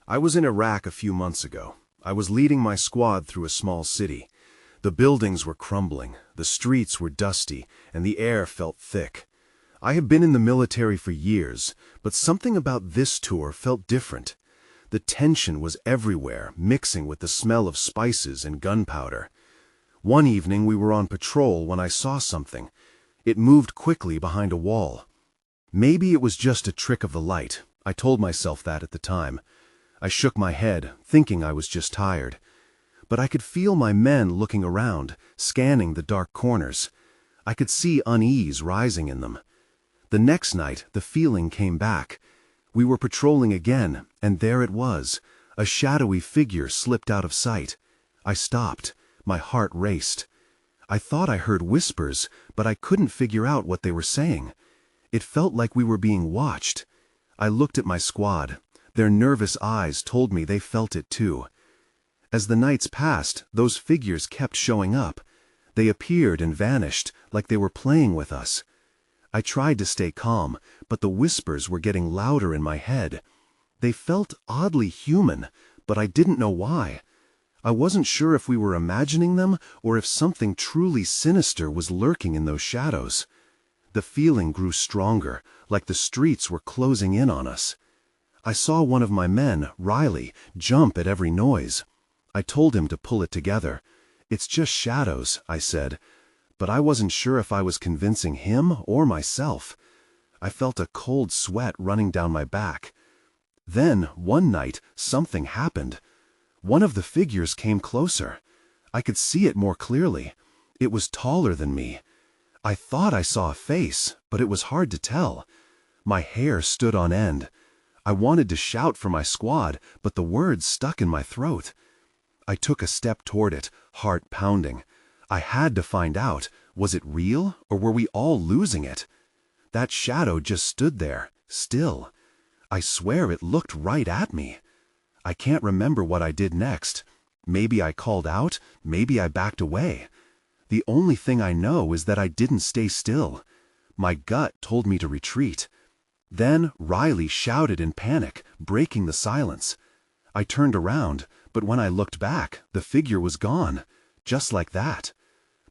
I was in Iraq a few months ago. I was leading my squad through a small city. The buildings were crumbling, the streets were dusty, and the air felt thick. I have been in the military for years, but something about this tour felt different. The tension was everywhere, mixing with the smell of spices and gunpowder. One evening we were on patrol when I saw something. It moved quickly behind a wall. Maybe it was just a trick of the light. I told myself that at the time. I shook my head, thinking I was just tired. But I could feel my men looking around, scanning the dark corners. I could see unease rising in them. The next night, the feeling came back. We were patrolling again, and there it was. A shadowy figure slipped out of sight. I stopped. My heart raced. I thought I heard whispers, but I couldn't figure out what they were saying. It felt like we were being watched. I looked at my squad. Their nervous eyes told me they felt it too. As the nights passed, those figures kept showing up. They appeared and vanished, like they were playing with us. I tried to stay calm, but the whispers were getting louder in my head. They felt oddly human, but I didn't know why. I wasn't sure if we were imagining them or if something truly sinister was lurking in those shadows. The feeling grew stronger, like the streets were closing in on us. I saw one of my men, Riley, jump at every noise. I told him to pull it together. "It's just shadows," I said, but I wasn't sure if I was convincing him or myself. I felt a cold sweat running down my back. Then, one night, something happened. One of the figures came closer. I could see it more clearly. It was taller than me. I thought I saw a face, but it was hard to tell. My hair stood on end. I wanted to shout for my squad, but the words stuck in my throat. I took a step toward it, heart pounding. I had to find out, was it real, or were we all losing it? That shadow just stood there, still. I swear it looked right at me. I can't remember what I did next. Maybe I called out, maybe I backed away. The only thing I know is that I didn't stay still. My gut told me to retreat. Then Riley shouted in panic, breaking the silence. I turned around, but when I looked back, the figure was gone. Just like that.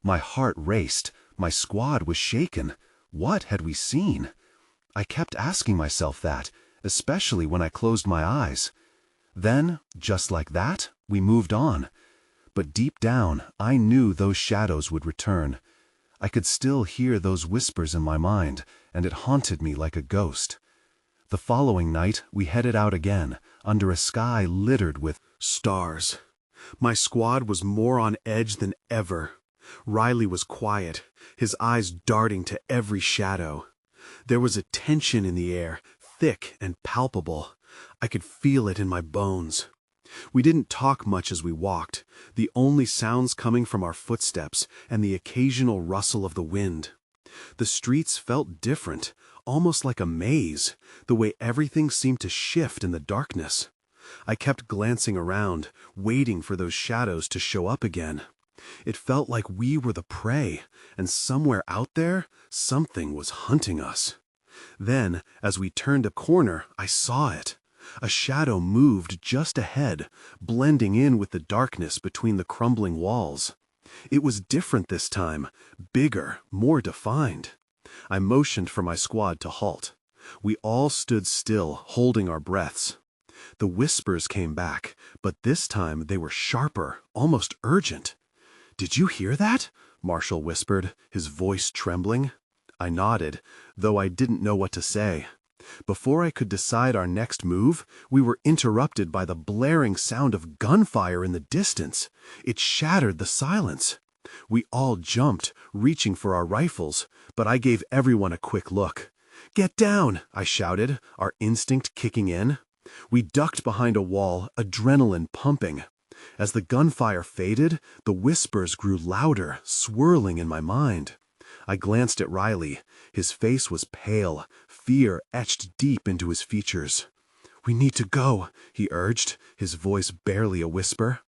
My heart raced. My squad was shaken. What had we seen? I kept asking myself that, especially when I closed my eyes. Then, just like that, we moved on. But deep down, I knew those shadows would return. I could still hear those whispers in my mind, and it haunted me like a ghost. The following night, we headed out again, under a sky littered with stars. My squad was more on edge than ever. Riley was quiet, his eyes darting to every shadow. There was a tension in the air, thick and palpable. I could feel it in my bones. We didn't talk much as we walked, the only sounds coming from our footsteps and the occasional rustle of the wind. The streets felt different, almost like a maze, the way everything seemed to shift in the darkness. I kept glancing around, waiting for those shadows to show up again. It felt like we were the prey, and somewhere out there, something was hunting us. Then, as we turned a corner, I saw it. A shadow moved just ahead, blending in with the darkness between the crumbling walls. It was different this time, bigger, more defined. I motioned for my squad to halt. We all stood still, holding our breaths. The whispers came back, but this time they were sharper, almost urgent. "Did you hear that?" Marshall whispered, his voice trembling. I nodded, though I didn't know what to say. Before I could decide our next move, we were interrupted by the blaring sound of gunfire in the distance. It shattered the silence. We all jumped, reaching for our rifles, but I gave everyone a quick look. "Get down!" I shouted, our instinct kicking in. We ducked behind a wall, adrenaline pumping. As the gunfire faded, the whispers grew louder, swirling in my mind. I glanced at Riley. His face was pale, fear etched deep into his features. "We need to go," he urged, his voice barely a whisper.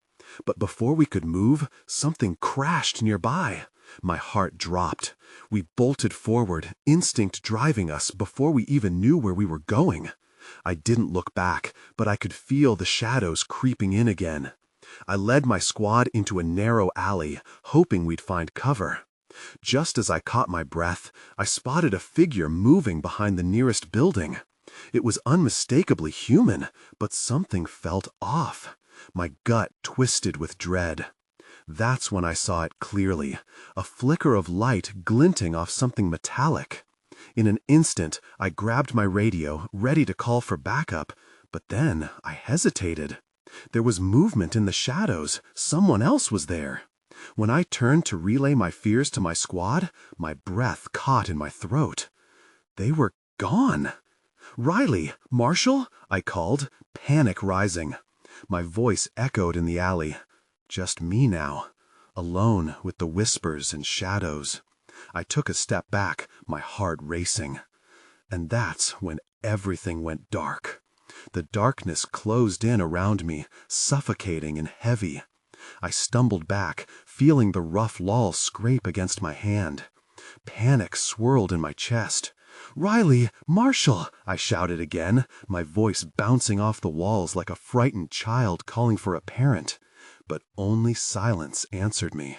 But before we could move, something crashed nearby. My heart dropped. We bolted forward, instinct driving us before we even knew where we were going. I didn't look back, but I could feel the shadows creeping in again. I led my squad into a narrow alley, hoping we'd find cover. Just as I caught my breath, I spotted a figure moving behind the nearest building. It was unmistakably human, but something felt off. My gut twisted with dread. That's when I saw it clearly, a flicker of light glinting off something metallic. In an instant, I grabbed my radio, ready to call for backup, but then I hesitated. There was movement in the shadows. Someone else was there. When I turned to relay my fears to my squad, my breath caught in my throat. They were gone. "Riley! Marshall!" I called, panic rising. My voice echoed in the alley. Just me now, alone with the whispers and shadows. I took a step back, my heart racing. And that's when everything went dark. The darkness closed in around me, suffocating and heavy. I stumbled back, feeling the rough lull scrape against my hand. Panic swirled in my chest. "Riley! Marshall!" I shouted again, my voice bouncing off the walls like a frightened child calling for a parent. But only silence answered me.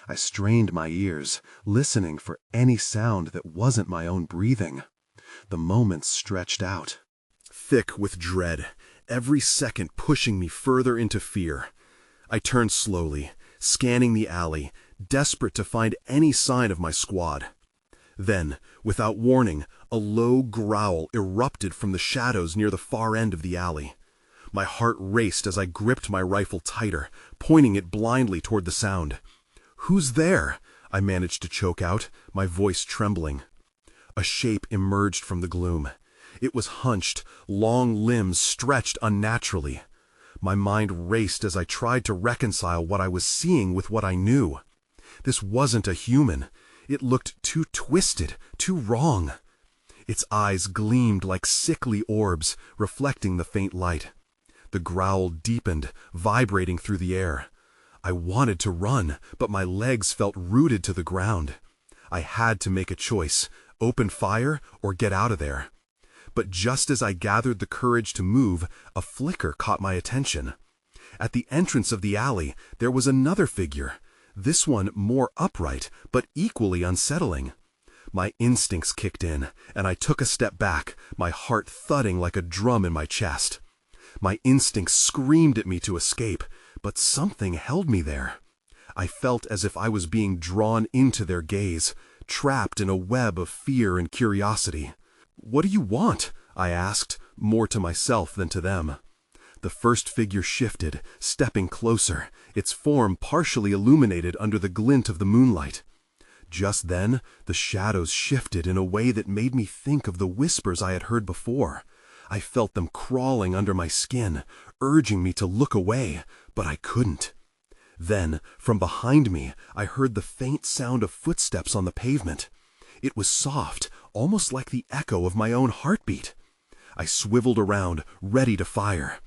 I strained my ears, listening for any sound that wasn't my own breathing. The moments stretched out, thick with dread, every second pushing me further into fear. I turned slowly, scanning the alley, desperate to find any sign of my squad. Then, without warning, a low growl erupted from the shadows near the far end of the alley. My heart raced as I gripped my rifle tighter, pointing it blindly toward the sound. "Who's there?" I managed to choke out, my voice trembling. A shape emerged from the gloom. It was hunched, long limbs stretched unnaturally. My mind raced as I tried to reconcile what I was seeing with what I knew. This wasn't a human. It looked too twisted, too wrong. Its eyes gleamed like sickly orbs, reflecting the faint light. The growl deepened, vibrating through the air. I wanted to run, but my legs felt rooted to the ground. I had to make a choice, open fire or get out of there. But just as I gathered the courage to move, a flicker caught my attention. At the entrance of the alley, there was another figure, this one more upright, but equally unsettling. My instincts kicked in, and I took a step back, my heart thudding like a drum in my chest. My instincts screamed at me to escape, but something held me there. I felt as if I was being drawn into their gaze, trapped in a web of fear and curiosity. "What do you want?" I asked, more to myself than to them. The first figure shifted, stepping closer, its form partially illuminated under the glint of the moonlight. Just then, the shadows shifted in a way that made me think of the whispers I had heard before. I felt them crawling under my skin, urging me to look away, but I couldn't. Then, from behind me, I heard the faint sound of footsteps on the pavement. It was soft, almost like the echo of my own heartbeat. I swiveled around, ready to fire.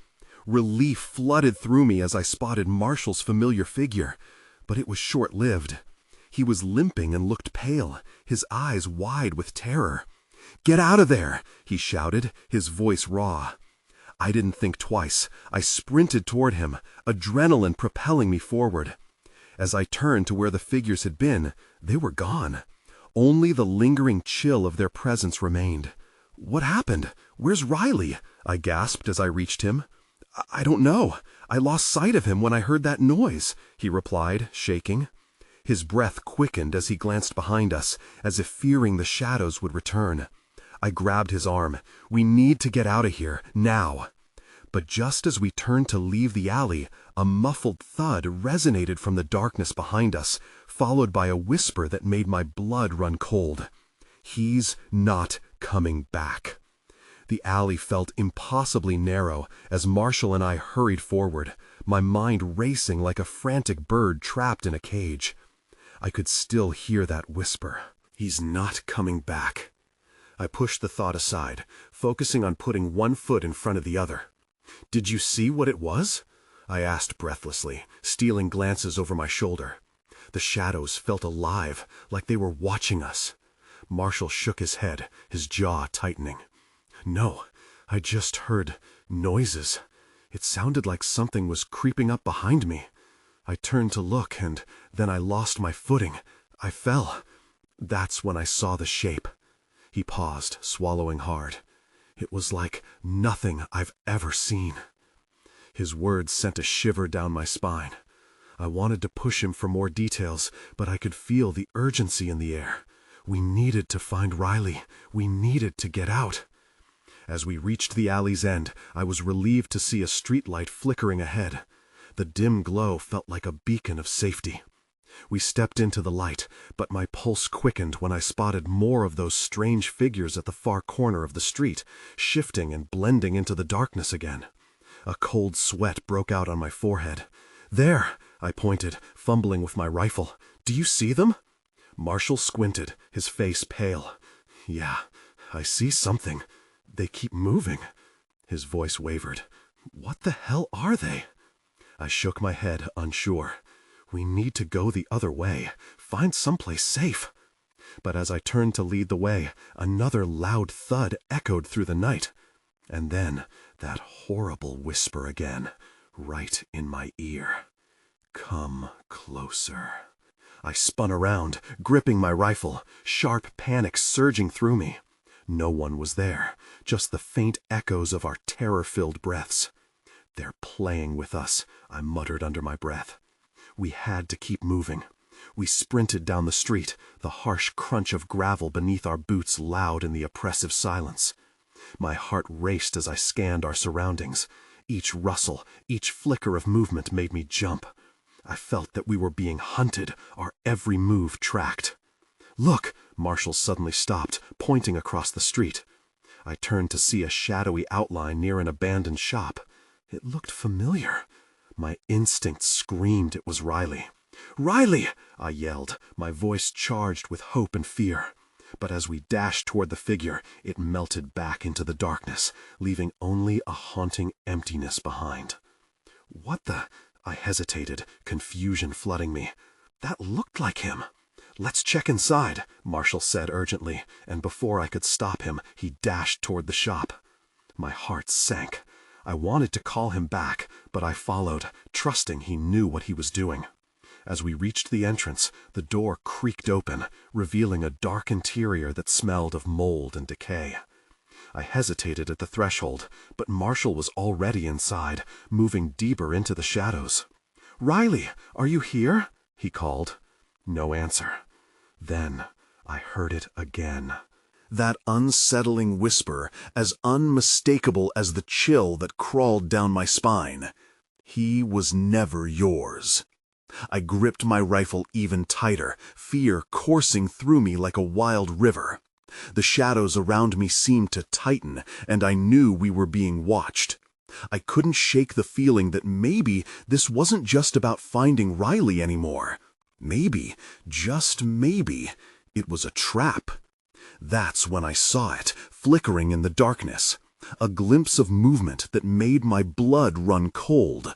Relief flooded through me as I spotted Marshall's familiar figure, but it was short-lived. He was limping and looked pale, his eyes wide with terror. "Get out of there!" he shouted, his voice raw. I didn't think twice. I sprinted toward him, adrenaline propelling me forward. As I turned to where the figures had been, they were gone. Only the lingering chill of their presence remained. "What happened? Where's Riley?" I gasped as I reached him. I don't know. I lost sight of him when I heard that noise," he replied, shaking. His breath quickened as he glanced behind us, as if fearing the shadows would return. I grabbed his arm. "We need to get out of here, now." But just as we turned to leave the alley, a muffled thud resonated from the darkness behind us, followed by a whisper that made my blood run cold. "He's not coming back." The alley felt impossibly narrow as Marshall and I hurried forward, my mind racing like a frantic bird trapped in a cage. I could still hear that whisper. "He's not coming back." I pushed the thought aside, focusing on putting one foot in front of the other. "Did you see what it was?" I asked breathlessly, stealing glances over my shoulder. The shadows felt alive, like they were watching us. Marshall shook his head, his jaw tightening. "No, I just heard noises. It sounded like something was creeping up behind me. I turned to look, and then I lost my footing. I fell. That's when I saw the shape." He paused, swallowing hard. "It was like nothing I've ever seen." His words sent a shiver down my spine. I wanted to push him for more details, but I could feel the urgency in the air. We needed to find Riley. We needed to get out. As we reached the alley's end, I was relieved to see a streetlight flickering ahead. The dim glow felt like a beacon of safety. We stepped into the light, but my pulse quickened when I spotted more of those strange figures at the far corner of the street, shifting and blending into the darkness again. A cold sweat broke out on my forehead. "There," I pointed, fumbling with my rifle. "Do you see them?" Marshall squinted, his face pale. "Yeah, I see something. They keep moving." His voice wavered. "What the hell are they?" I shook my head, unsure. "We need to go the other way, find someplace safe." But as I turned to lead the way, another loud thud echoed through the night. And then that horrible whisper again, right in my ear. "Come closer." I spun around, gripping my rifle, sharp panic surging through me. No one was there, just the faint echoes of our terror-filled breaths. "They're playing with us," I muttered under my breath. We had to keep moving. We sprinted down the street, the harsh crunch of gravel beneath our boots loud in the oppressive silence. My heart raced as I scanned our surroundings. Each rustle, each flicker of movement made me jump. I felt that we were being hunted, our every move tracked. "Look!" Marshall suddenly stopped, pointing across the street. I turned to see a shadowy outline near an abandoned shop. It looked familiar. My instinct screamed it was Riley. "Riley!" I yelled, my voice charged with hope and fear. But as we dashed toward the figure, it melted back into the darkness, leaving only a haunting emptiness behind. "What the—" I hesitated, confusion flooding me. "That looked like him." "Let's check inside," Marshall said urgently, and before I could stop him, he dashed toward the shop. My heart sank. I wanted to call him back, but I followed, trusting he knew what he was doing. As we reached the entrance, the door creaked open, revealing a dark interior that smelled of mold and decay. I hesitated at the threshold, but Marshall was already inside, moving deeper into the shadows. "Riley, are you here?" he called. No answer. Then I heard it again. That unsettling whisper, as unmistakable as the chill that crawled down my spine. "He was never yours." I gripped my rifle even tighter, fear coursing through me like a wild river. The shadows around me seemed to tighten, and I knew we were being watched. I couldn't shake the feeling that maybe this wasn't just about finding Riley anymore. Maybe, just maybe, it was a trap. That's when I saw it, flickering in the darkness. A glimpse of movement that made my blood run cold.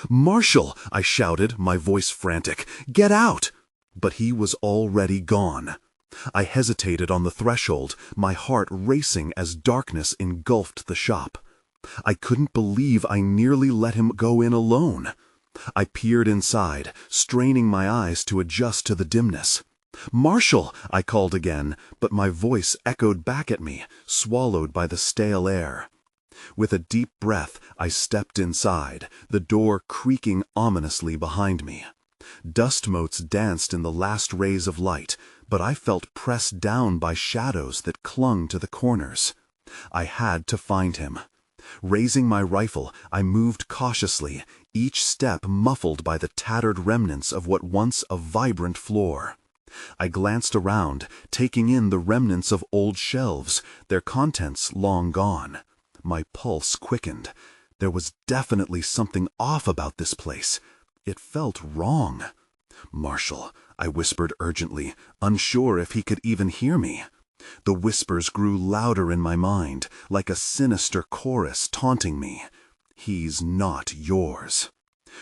"Marshall!" I shouted, my voice frantic. "Get out!" But he was already gone. I hesitated on the threshold, my heart racing as darkness engulfed the shop. I couldn't believe I nearly let him go in alone. I peered inside, straining my eyes to adjust to the dimness. "Marshall!" I called again, but my voice echoed back at me, swallowed by the stale air. With a deep breath, I stepped inside, the door creaking ominously behind me. Dust motes danced in the last rays of light, but I felt pressed down by shadows that clung to the corners. I had to find him. Raising my rifle, I moved cautiously, each step muffled by the tattered remnants of what once a vibrant floor. I glanced around, taking in the remnants of old shelves, their contents long gone. My pulse quickened. There was definitely something off about this place. It felt wrong. "Marshall," I whispered urgently, unsure if he could even hear me. The whispers grew louder in my mind, like a sinister chorus taunting me. "He's not yours."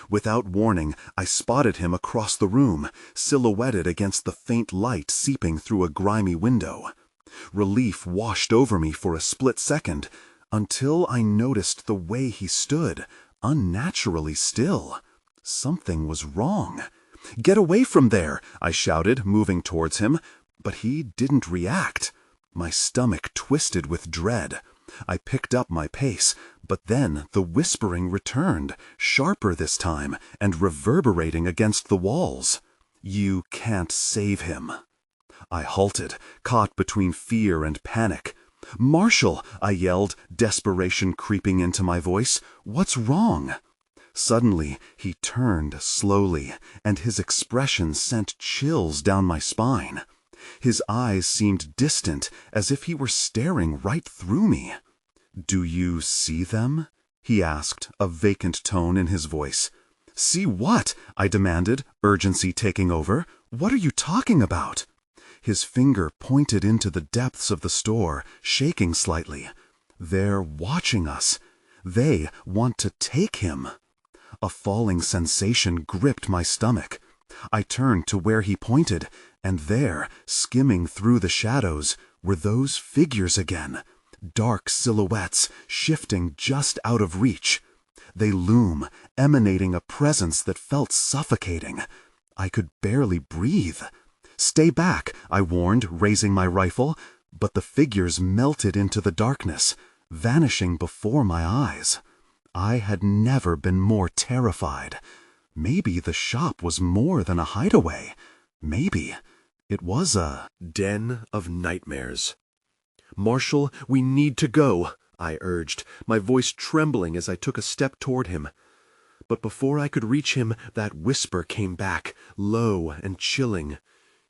Without warning, I spotted him across the room, silhouetted against the faint light seeping through a grimy window. Relief washed over me for a split second. until I noticed the way he stood, unnaturally still. Something was wrong. "Get away from there!" I shouted, moving towards him, but he didn't react. My stomach twisted with dread. I picked up my pace, but then the whispering returned, sharper this time, and reverberating against the walls. "You can't save him." I halted, caught between fear and panic. "Marshal!" I yelled, desperation creeping into my voice. "What's wrong?" Suddenly, he turned slowly, and his expression sent chills down my spine. His eyes seemed distant, as if he were staring right through me. "Do you see them?" he asked, a vacant tone in his voice. "See what?" I demanded, urgency taking over. "What are you talking about?" His finger pointed into the depths of the store, shaking slightly. "They're watching us. They want to take him." A falling sensation gripped my stomach. I turned to where he pointed, and there, skimming through the shadows, were those figures again. Dark silhouettes, shifting just out of reach. They loom, emanating a presence that felt suffocating. I could barely breathe. "Stay back," I warned, raising my rifle, but the figures melted into the darkness, vanishing before my eyes. I had never been more terrified. Maybe the shop was more than a hideaway. Maybe it was a den of nightmares. "Marshal, we need to go," I urged, my voice trembling as I took a step toward him. But before I could reach him, that whisper came back, low and chilling.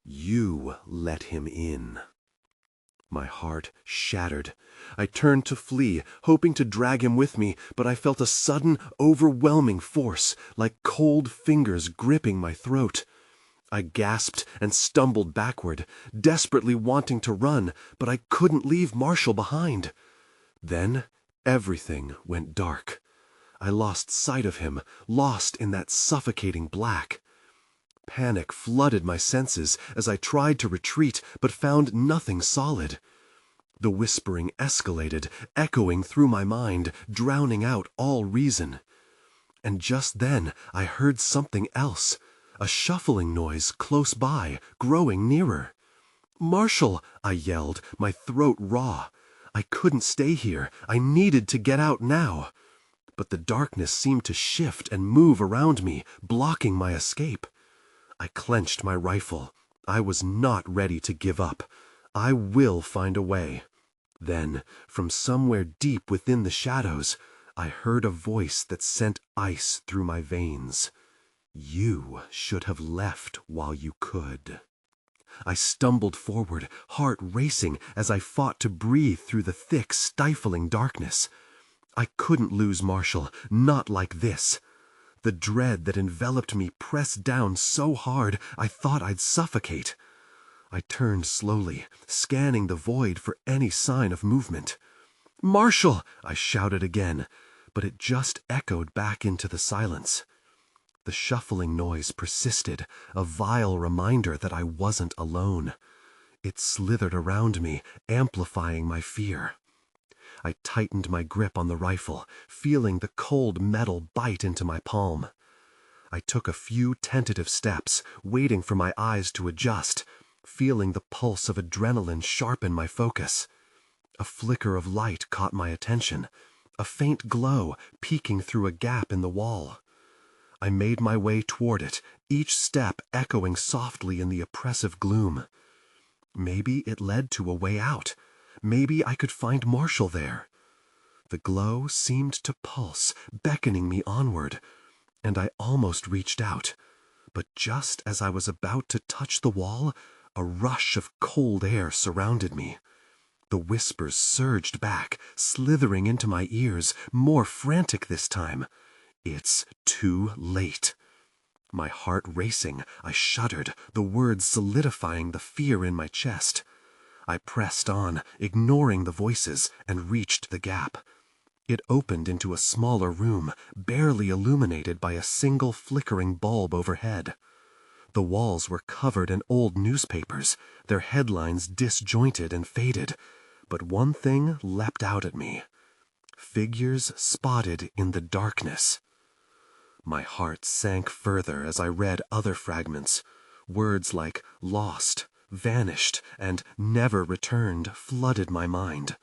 "You let him in." My heart shattered. I turned to flee, hoping to drag him with me, but I felt a sudden, overwhelming force, like cold fingers gripping my throat. I gasped and stumbled backward, desperately wanting to run, but I couldn't leave Marshall behind. Then everything went dark. I lost sight of him, lost in that suffocating black. Panic flooded my senses as I tried to retreat, but found nothing solid. The whispering escalated, echoing through my mind, drowning out all reason. And just then I heard something else, a shuffling noise close by, growing nearer. "Marshal!" I yelled, my throat raw. I couldn't stay here. I needed to get out now. But the darkness seemed to shift and move around me, blocking my escape. I clenched my rifle. I was not ready to give up. I will find a way. Then, from somewhere deep within the shadows, I heard a voice that sent ice through my veins. "You should have left while you could." I stumbled forward, heart racing as I fought to breathe through the thick, stifling darkness. I couldn't lose Marshall, not like this. The dread that enveloped me pressed down so hard I thought I'd suffocate. I turned slowly, scanning the void for any sign of movement. "Marshall!" I shouted again, but it just echoed back into the silence. The shuffling noise persisted, a vile reminder that I wasn't alone. It slithered around me, amplifying my fear. I tightened my grip on the rifle, feeling the cold metal bite into my palm. I took a few tentative steps, waiting for my eyes to adjust, feeling the pulse of adrenaline sharpen my focus. A flicker of light caught my attention, a faint glow peeking through a gap in the wall. I made my way toward it, each step echoing softly in the oppressive gloom. Maybe it led to a way out. Maybe I could find Marshall there. The glow seemed to pulse, beckoning me onward, and I almost reached out. But just as I was about to touch the wall, a rush of cold air surrounded me. The whispers surged back, slithering into my ears, more frantic this time. "It's too late." My heart racing, I shuddered, the words solidifying the fear in my chest. I pressed on, ignoring the voices, and reached the gap. It opened into a smaller room, barely illuminated by a single flickering bulb overhead. The walls were covered in old newspapers, their headlines disjointed and faded, but one thing leapt out at me. Figures spotted in the darkness. My heart sank further as I read other fragments. Words like lost, vanished, and never returned flooded my mind.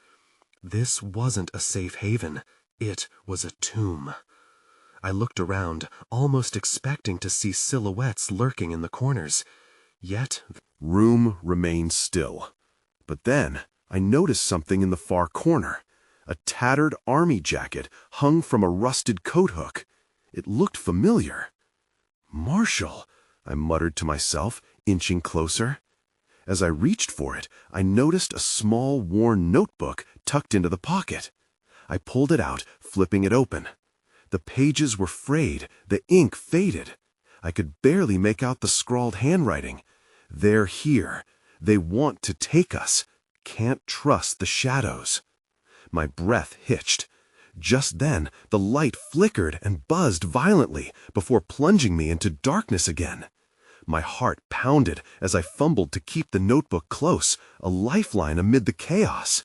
This wasn't a safe haven. It was a tomb. I looked around, almost expecting to see silhouettes lurking in the corners. Yet, Room remained still. But then, I noticed something in the far corner. A tattered army jacket hung from a rusted coat hook. It looked familiar. "Marshal," I muttered to myself, inching closer. As I reached for it, I noticed a small, worn notebook tucked into the pocket. I pulled it out, flipping it open. The pages were frayed, the ink faded. I could barely make out the scrawled handwriting. "They're here. They want to take us. Can't trust the shadows." My breath hitched. Just then, the light flickered and buzzed violently before plunging me into darkness again. My heart pounded as I fumbled to keep the notebook close, a lifeline amid the chaos.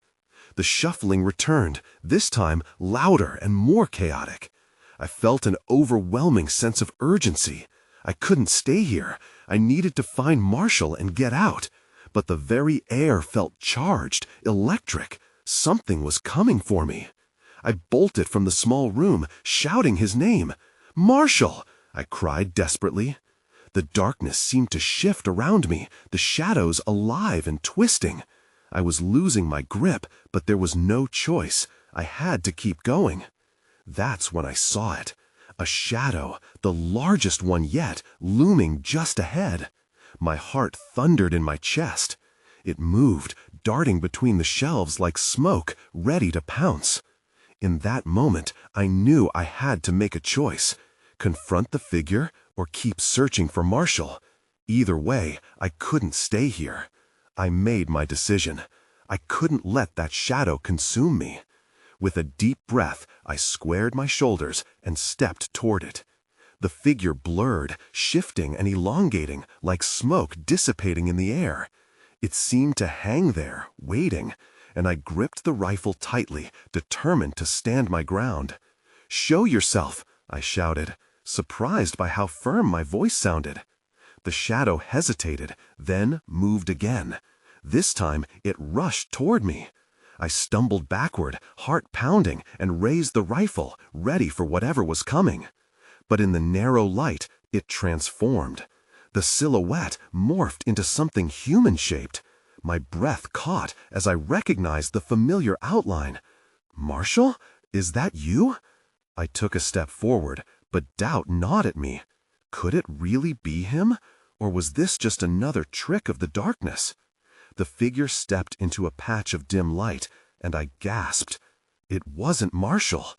The shuffling returned, this time louder and more chaotic. I felt an overwhelming sense of urgency. I couldn't stay here. I needed to find Marshall and get out. But the very air felt charged, electric. Something was coming for me. I bolted from the small room, shouting his name. "Marshall!" I cried desperately. The darkness seemed to shift around me, the shadows alive and twisting. I was losing my grip, but there was no choice. I had to keep going. That's when I saw it. A shadow, the largest one yet, looming just ahead. My heart thundered in my chest. It moved, darting between the shelves like smoke, ready to pounce. In that moment, I knew I had to make a choice. Confront the figure or keep searching for Marshall. Either way, I couldn't stay here. I made my decision. I couldn't let that shadow consume me. With a deep breath, I squared my shoulders and stepped toward it. The figure blurred, shifting and elongating like smoke dissipating in the air. It seemed to hang there, waiting, and I gripped the rifle tightly, determined to stand my ground. "Show yourself!" I shouted, surprised by how firm my voice sounded. The shadow hesitated, then moved again. This time, it rushed toward me. I stumbled backward, heart pounding, and raised the rifle, ready for whatever was coming. But in the narrow light, it transformed. The silhouette morphed into something human-shaped. My breath caught as I recognized the familiar outline. "Marshall, is that you?" I took a step forward, but doubt gnawed at me. Could it really be him? Or was this just another trick of the darkness? The figure stepped into a patch of dim light, and I gasped. It wasn't Marshall.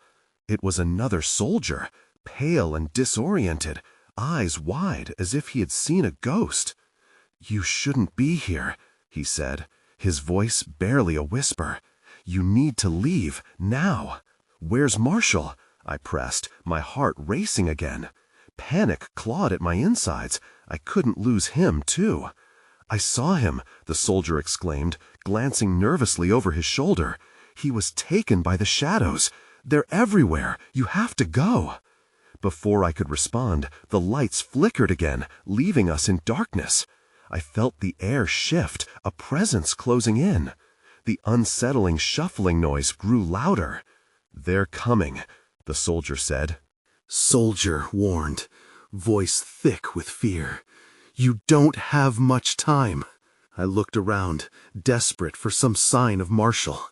It was another soldier, pale and disoriented, eyes wide as if he had seen a ghost. "You shouldn't be here," he said, his voice barely a whisper. "You need to leave, now." "Where's Marshall?" I pressed, my heart racing again. Panic clawed at my insides. I couldn't lose him, too. "I saw him," the soldier exclaimed, glancing nervously over his shoulder. "He was taken by the shadows. They're everywhere. You have to go." Before I could respond, the lights flickered again, leaving us in darkness. I felt the air shift, a presence closing in. The unsettling shuffling noise grew louder. "They're coming," the soldier said. Soldier warned, voice thick with fear. "You don't have much time." I looked around, desperate for some sign of Marshall.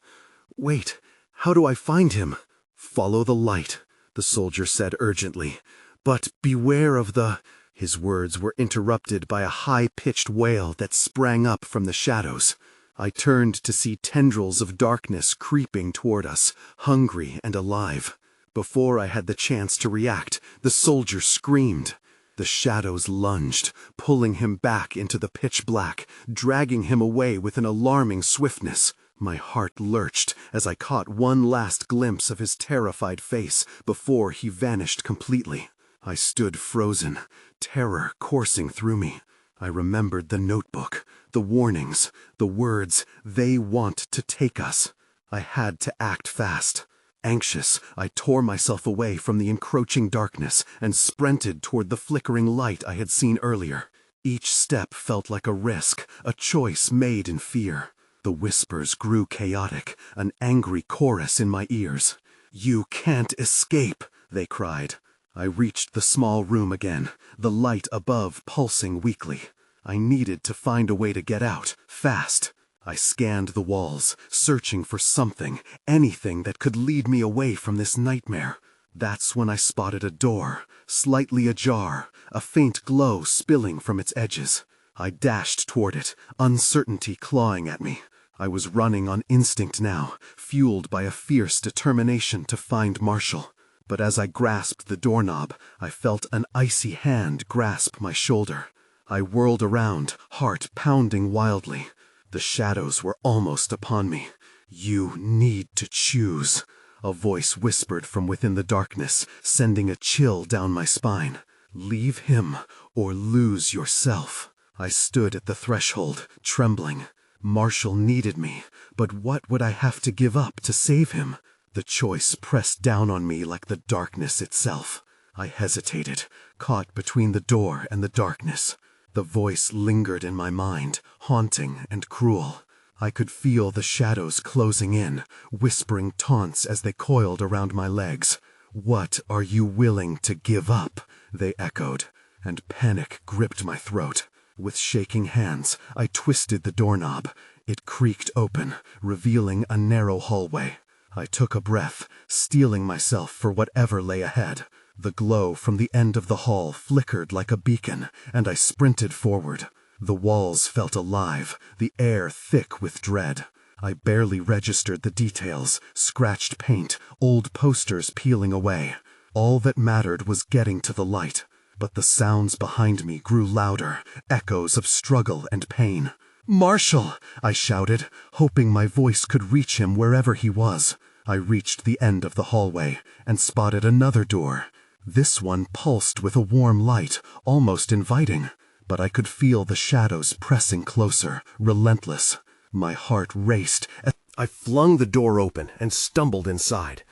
"Wait, how do I find him?" "Follow the light," the soldier said urgently. "But beware of the—" His words were interrupted by a high-pitched wail that sprang up from the shadows. I turned to see tendrils of darkness creeping toward us, hungry and alive. Before I had the chance to react, the soldier screamed. The shadows lunged, pulling him back into the pitch black, dragging him away with an alarming swiftness. My heart lurched as I caught one last glimpse of his terrified face before he vanished completely. I stood frozen, terror coursing through me. I remembered the notebook, the warnings, the words, "They want to take us." I had to act fast. Anxious, I tore myself away from the encroaching darkness and sprinted toward the flickering light I had seen earlier. Each step felt like a risk, a choice made in fear. The whispers grew chaotic, an angry chorus in my ears. "You can't escape," they cried. I reached the small room again, the light above pulsing weakly. I needed to find a way to get out, fast. I scanned the walls, searching for something, anything that could lead me away from this nightmare. That's when I spotted a door, slightly ajar, a faint glow spilling from its edges. I dashed toward it, uncertainty clawing at me. I was running on instinct now, fueled by a fierce determination to find Marshall. But as I grasped the doorknob, I felt an icy hand grasp my shoulder. I whirled around, heart pounding wildly. The shadows were almost upon me. "You need to choose," a voice whispered from within the darkness, sending a chill down my spine. "Leave him or lose yourself." I stood at the threshold, trembling. Marshall needed me, but what would I have to give up to save him? The choice pressed down on me like the darkness itself. I hesitated, caught between the door and the darkness. The voice lingered in my mind, haunting and cruel. I could feel the shadows closing in, whispering taunts as they coiled around my legs. "What are you willing to give up?" they echoed, and panic gripped my throat. With shaking hands, I twisted the doorknob. It creaked open, revealing a narrow hallway. I took a breath, steeling myself for whatever lay ahead. The glow from the end of the hall flickered like a beacon, and I sprinted forward. The walls felt alive, the air thick with dread. I barely registered the details, scratched paint, old posters peeling away. All that mattered was getting to the light. But the sounds behind me grew louder, echoes of struggle and pain. "Marshall!" I shouted, hoping my voice could reach him wherever he was. I reached the end of the hallway and spotted another door. This one pulsed with a warm light, almost inviting, but I could feel the shadows pressing closer, relentless. My heart raced. I flung the door open and stumbled inside.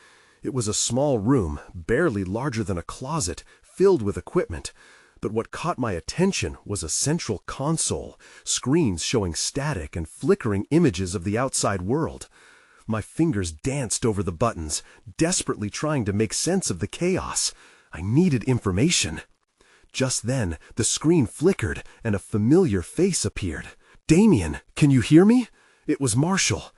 It was a small room, barely larger than a closet, filled with equipment. But what caught my attention was a central console, screens showing static and flickering images of the outside world. My fingers danced over the buttons, desperately trying to make sense of the chaos. I needed information. Just then, the screen flickered and a familiar face appeared. "Damian, can you hear me?" It was Marshall.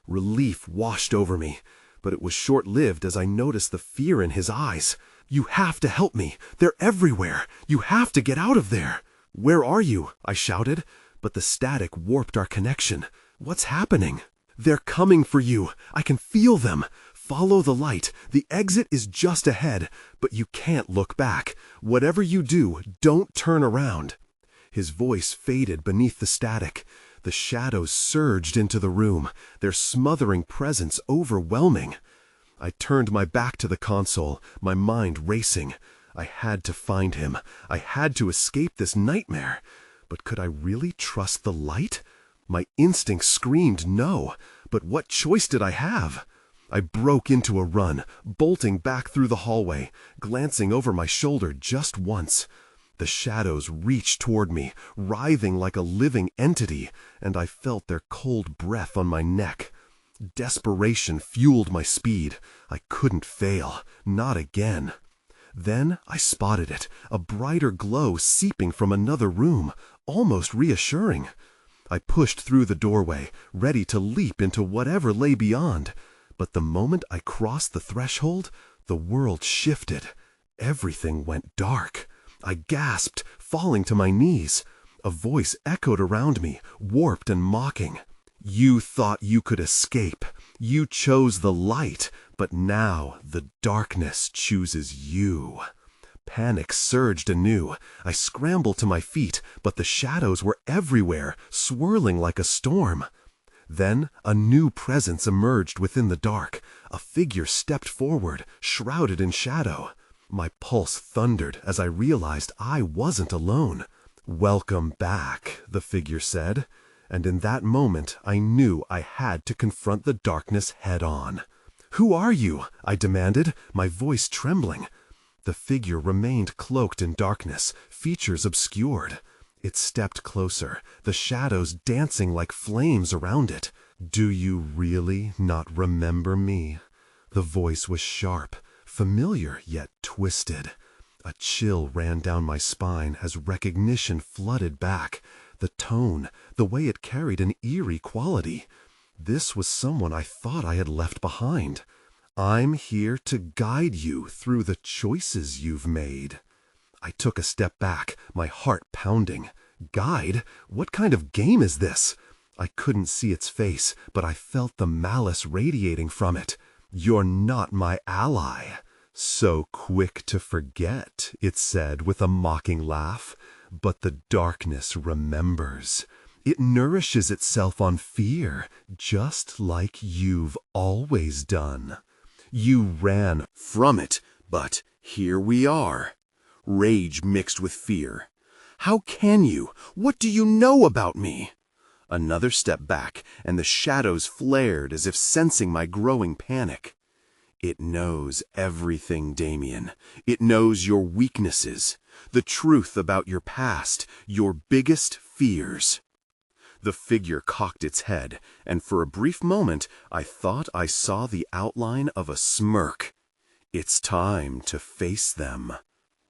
Relief washed over me, but it was short-lived as I noticed the fear in his eyes. "You have to help me. They're everywhere. You have to get out of there." "Where are you?" I shouted, but the static warped our connection. "What's happening?" "They're coming for you. I can feel them. Follow the light. The exit is just ahead, but you can't look back. Whatever you do, don't turn around." His voice faded beneath the static. The shadows surged into the room, their smothering presence overwhelming. I turned my back to the console, my mind racing. I had to find him. I had to escape this nightmare. But could I really trust the light? My instinct screamed no, but what choice did I have? I broke into a run, bolting back through the hallway, glancing over my shoulder just once. The shadows reached toward me, writhing like a living entity, and I felt their cold breath on my neck. Desperation fueled my speed. I couldn't fail, not again. Then I spotted it, a brighter glow seeping from another room, almost reassuring. I pushed through the doorway, ready to leap into whatever lay beyond. But the moment I crossed the threshold, the world shifted. Everything went dark. I gasped, falling to my knees. A voice echoed around me, warped and mocking. "You thought you could escape. You chose the light, but now the darkness chooses you." Panic surged anew. I scrambled to my feet, but the shadows were everywhere, swirling like a storm. Then a new presence emerged within the dark. A figure stepped forward, shrouded in shadow. My pulse thundered as I realized I wasn't alone. "Welcome back," the figure said. And in that moment I knew I had to confront the darkness head-on. "Who are you?" I demanded, my voice trembling. The figure remained cloaked in darkness, features obscured. It stepped closer, the shadows dancing like flames around it. "Do you really not remember me?" The voice was sharp, familiar yet twisted. A chill ran down my spine as recognition flooded back. The tone, the way it carried an eerie quality. This was someone I thought I had left behind. "I'm here to guide you through the choices you've made." I took a step back, my heart pounding. Guide? What kind of game is this? I couldn't see its face, but I felt the malice radiating from it. "You're not my ally." "So quick to forget," it said with a mocking laugh. "But the darkness remembers. It nourishes itself on fear, just like you've always done. You ran From it, but here we are. Rage mixed with fear. How can you? What do you know about me?" Another step back, and the shadows flared as if sensing my growing panic. "It knows everything, Damian. It knows your weaknesses, the truth about your past, your biggest fears." The figure cocked its head, and for a brief moment I thought I saw the outline of a smirk. "It's time to face them."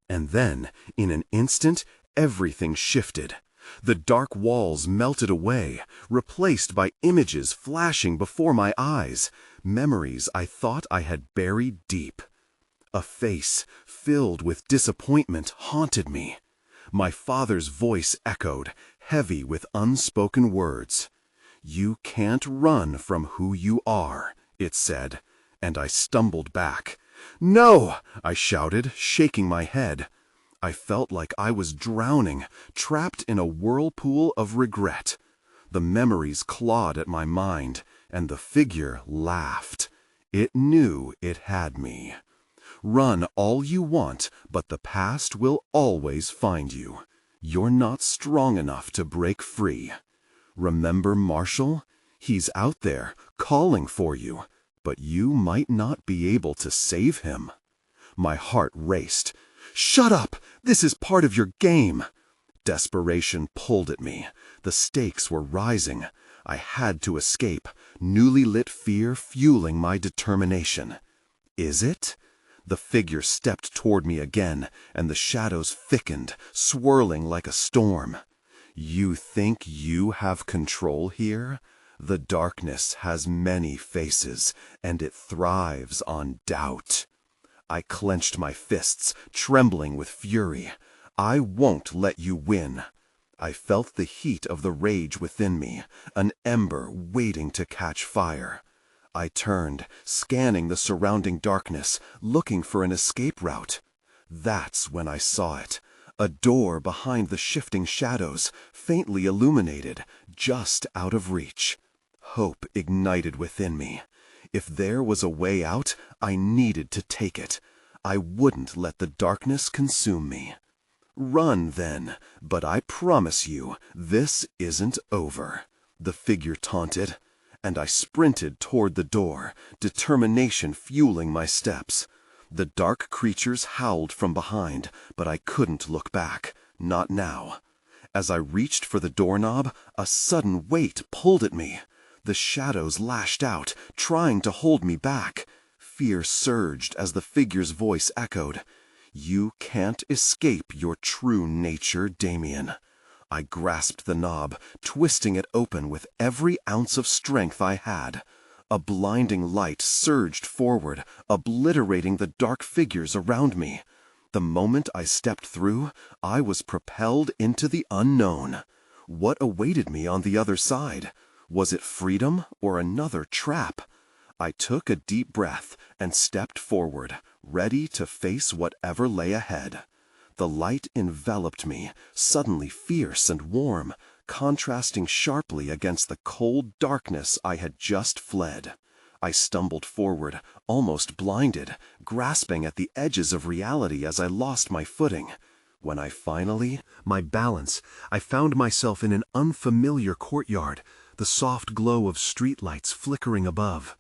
And then, in an instant, everything shifted. The dark walls melted away, replaced by images flashing before my eyes, memories I thought I had buried deep. A face filled with disappointment haunted me. My father's voice echoed, heavy with unspoken words. "You can't run from who you are," it said, and I stumbled back. "No!" I shouted, shaking my head. I felt like I was drowning, trapped in a whirlpool of regret. The memories clawed at my mind, and the figure laughed. It knew it had me. "Run all you want, but the past will always find you. You're not strong enough to break free. Remember Marshall? He's out there, calling for you, but you might not be able to save him." My heart raced. "Shut up! This is part of your game!" Desperation pulled at me. The stakes were rising. I had to escape, newly lit fear fueling my determination. "Is it?" The figure stepped toward me again, and the shadows thickened, swirling like a storm. "You think you have control here? The darkness has many faces, and it thrives on doubt." I clenched my fists, trembling with fury. "I won't let you win." I felt the heat of the rage within me, an ember waiting to catch fire. I turned, scanning the surrounding darkness, looking for an escape route. That's when I saw it. A door behind the shifting shadows, faintly illuminated, just out of reach. Hope ignited within me. If there was a way out, I needed to take it. I wouldn't let the darkness consume me. "Run, then, but I promise you, this isn't over," the figure taunted, and I sprinted toward the door, determination fueling my steps. The dark creatures howled from behind, but I couldn't look back, not now. As I reached for the doorknob, a sudden weight pulled at me. The shadows lashed out, trying to hold me back. Fear surged as the figure's voice echoed. "You can't escape your true nature, Damian." I grasped the knob, twisting it open with every ounce of strength I had. A blinding light surged forward, obliterating the dark figures around me. The moment I stepped through, I was propelled into the unknown. What awaited me on the other side? Was it freedom or another trap? I took a deep breath and stepped forward, ready to face whatever lay ahead. The light enveloped me, suddenly fierce and warm, contrasting sharply against the cold darkness I had just fled. I stumbled forward, almost blinded, grasping at the edges of reality as I lost my footing. When I finally, my balance, I found myself in an unfamiliar courtyard, the soft glow of streetlights flickering above.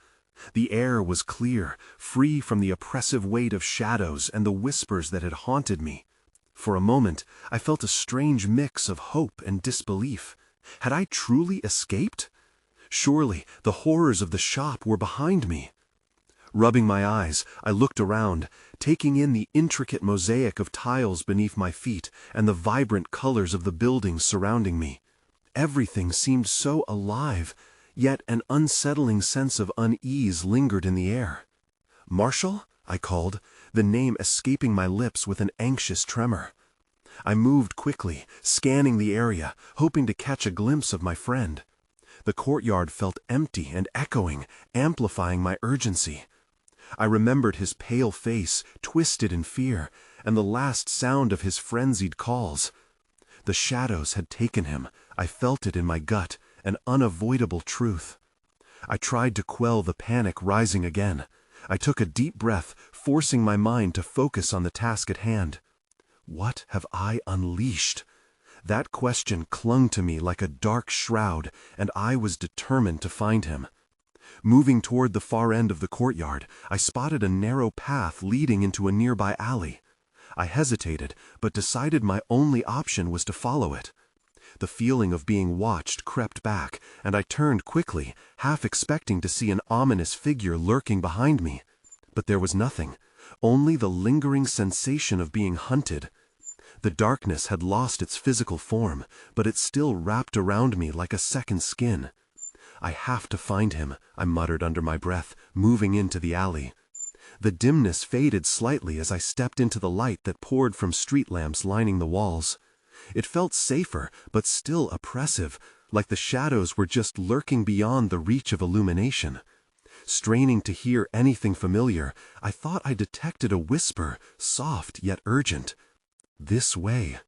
The air was clear, free from the oppressive weight of shadows and the whispers that had haunted me. For a moment, I felt a strange mix of hope and disbelief. Had I truly escaped? Surely the horrors of the shop were behind me. Rubbing my eyes, I looked around, taking in the intricate mosaic of tiles beneath my feet and the vibrant colors of the buildings surrounding me. Everything seemed so alive, yet an unsettling sense of unease lingered in the air. "Marshall?" I called, the name escaping my lips with an anxious tremor. I moved quickly, scanning the area, hoping to catch a glimpse of my friend. The courtyard felt empty and echoing, amplifying my urgency. I remembered his pale face, twisted in fear, and the last sound of his frenzied calls. The shadows had taken him. I felt it in my gut, an unavoidable truth. I tried to quell the panic rising again. I took a deep breath, forcing my mind to focus on the task at hand. What have I unleashed? That question clung to me like a dark shroud, and I was determined to find him. Moving toward the far end of the courtyard, I spotted a narrow path leading into a nearby alley. I hesitated, but decided my only option was to follow it. The feeling of being watched crept back, and I turned quickly, half expecting to see an ominous figure lurking behind me. But there was nothing, only the lingering sensation of being hunted. The darkness had lost its physical form, but it still wrapped around me like a second skin. "I have to find him," I muttered under my breath, moving into the alley. The dimness faded slightly as I stepped into the light that poured from street lamps lining the walls. It felt safer, but still oppressive, like the shadows were just lurking beyond the reach of illumination. Straining to hear anything familiar, I thought I detected a whisper, soft yet urgent. "This way."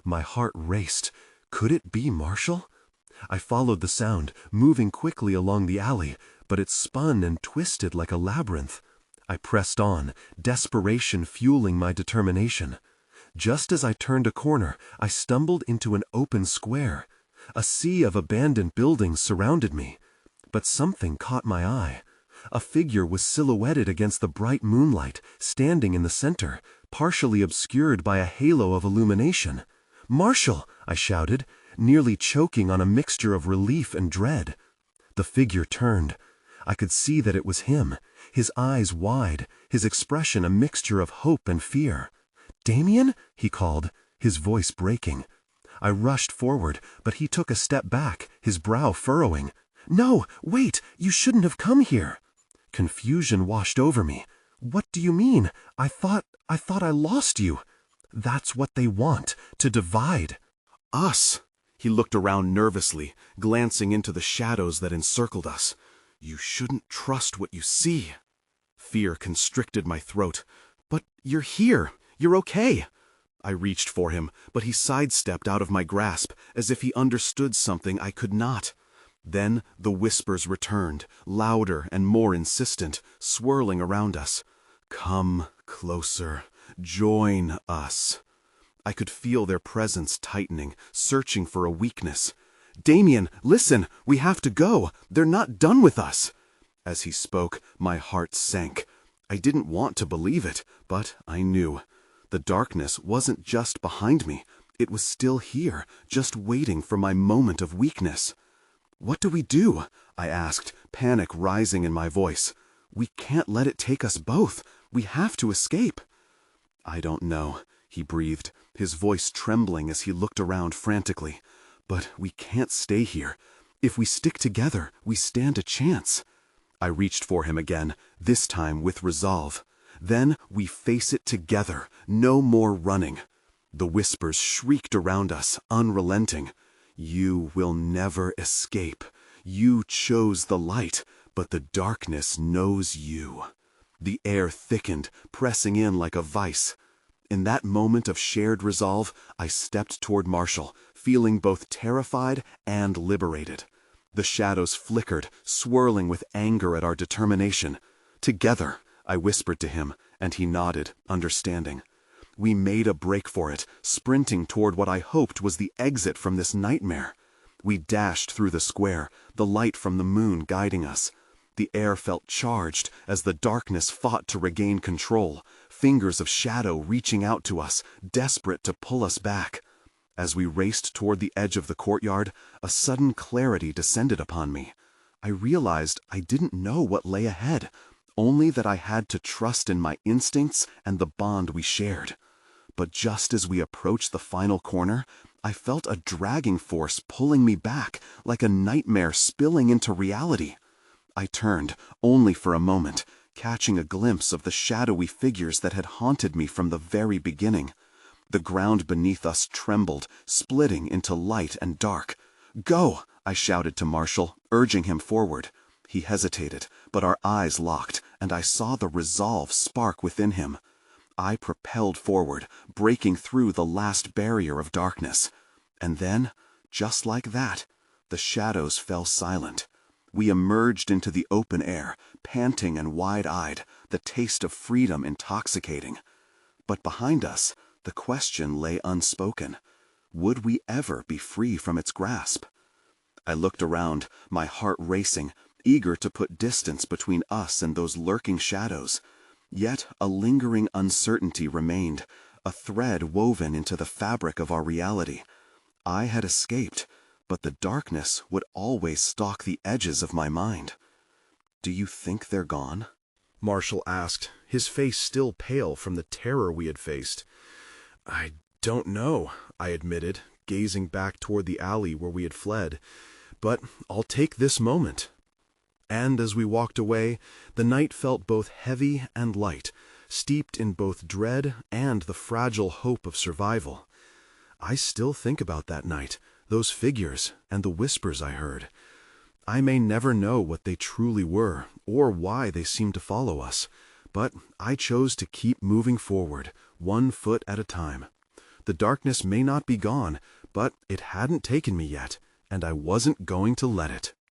My heart raced. Could it be Marshall? I followed the sound, moving quickly along the alley, but it spun and twisted like a labyrinth. I pressed on, desperation fueling my determination. Just as I turned a corner, I stumbled into an open square. A sea of abandoned buildings surrounded me. But something caught my eye. A figure was silhouetted against the bright moonlight, standing in the center, partially obscured by a halo of illumination. "Marshall!" I shouted, nearly choking on a mixture of relief and dread. The figure turned. I could see that it was him, his eyes wide, his expression a mixture of hope and fear. "Damian?" he called, his voice breaking. I rushed forward, but he took a step back, his brow furrowing. "No, wait, you shouldn't have come here." Confusion washed over me. "What do you mean? I thought I lost you." "That's what they want, to divide." Us. He looked around nervously, glancing into the shadows that encircled us. "You shouldn't trust what you see." Fear constricted my throat. "But you're here. You're okay." I reached for him, but he sidestepped out of my grasp, as if he understood something I could not. Then the whispers returned, louder and more insistent, swirling around us. "Come closer. Join us." I could feel their presence tightening, searching for a weakness. "Damian, listen, we have to go. They're not done with us." As he spoke, my heart sank. I didn't want to believe it, but I knew. The darkness wasn't just behind me. It was still here, just waiting for my moment of weakness. "What do we do?" I asked, panic rising in my voice. "We can't let it take us both. We have to escape." "I don't know," he breathed, his voice trembling as he looked around frantically. "But we can't stay here. If we stick together, we stand a chance." I reached for him again, this time with resolve. "Then we face it together, no more running." The whispers shrieked around us, unrelenting. "You will never escape. You chose the light, but the darkness knows you." The air thickened, pressing in like a vice. In that moment of shared resolve, I stepped toward Marshall, feeling both terrified and liberated. The shadows flickered, swirling with anger at our determination. "Together," I whispered to him, and he nodded, understanding. We made a break for it, sprinting toward what I hoped was the exit from this nightmare. We dashed through the square, the light from the moon guiding us. The air felt charged as the darkness fought to regain control, fingers of shadow reaching out to us, desperate to pull us back. As we raced toward the edge of the courtyard, a sudden clarity descended upon me. I realized I didn't know what lay ahead, only that I had to trust in my instincts and the bond we shared. But just as we approached the final corner, I felt a dragging force pulling me back, like a nightmare spilling into reality. I turned, only for a moment, catching a glimpse of the shadowy figures that had haunted me from the very beginning. The ground beneath us trembled, splitting into light and dark. "Go!" I shouted to Marshall, urging him forward. He hesitated, but our eyes locked, and I saw the resolve spark within him. I propelled forward, breaking through the last barrier of darkness. And then, just like that, the shadows fell silent. We emerged into the open air, panting and wide-eyed, the taste of freedom intoxicating. But behind us, the question lay unspoken. Would we ever be free from its grasp? I looked around, my heart racing, eager to put distance between us and those lurking shadows. Yet a lingering uncertainty remained, a thread woven into the fabric of our reality. I had escaped, but the darkness would always stalk the edges of my mind. "Do you think they're gone?" Marshall asked, his face still pale from the terror we had faced. "I don't know," I admitted, gazing back toward the alley where we had fled. "But I'll take this moment." And as we walked away, the night felt both heavy and light, steeped in both dread and the fragile hope of survival. I still think about that night, those figures, and the whispers I heard. I may never know what they truly were, or why they seemed to follow us, but I chose to keep moving forward, one foot at a time. The darkness may not be gone, but it hadn't taken me yet, and I wasn't going to let it.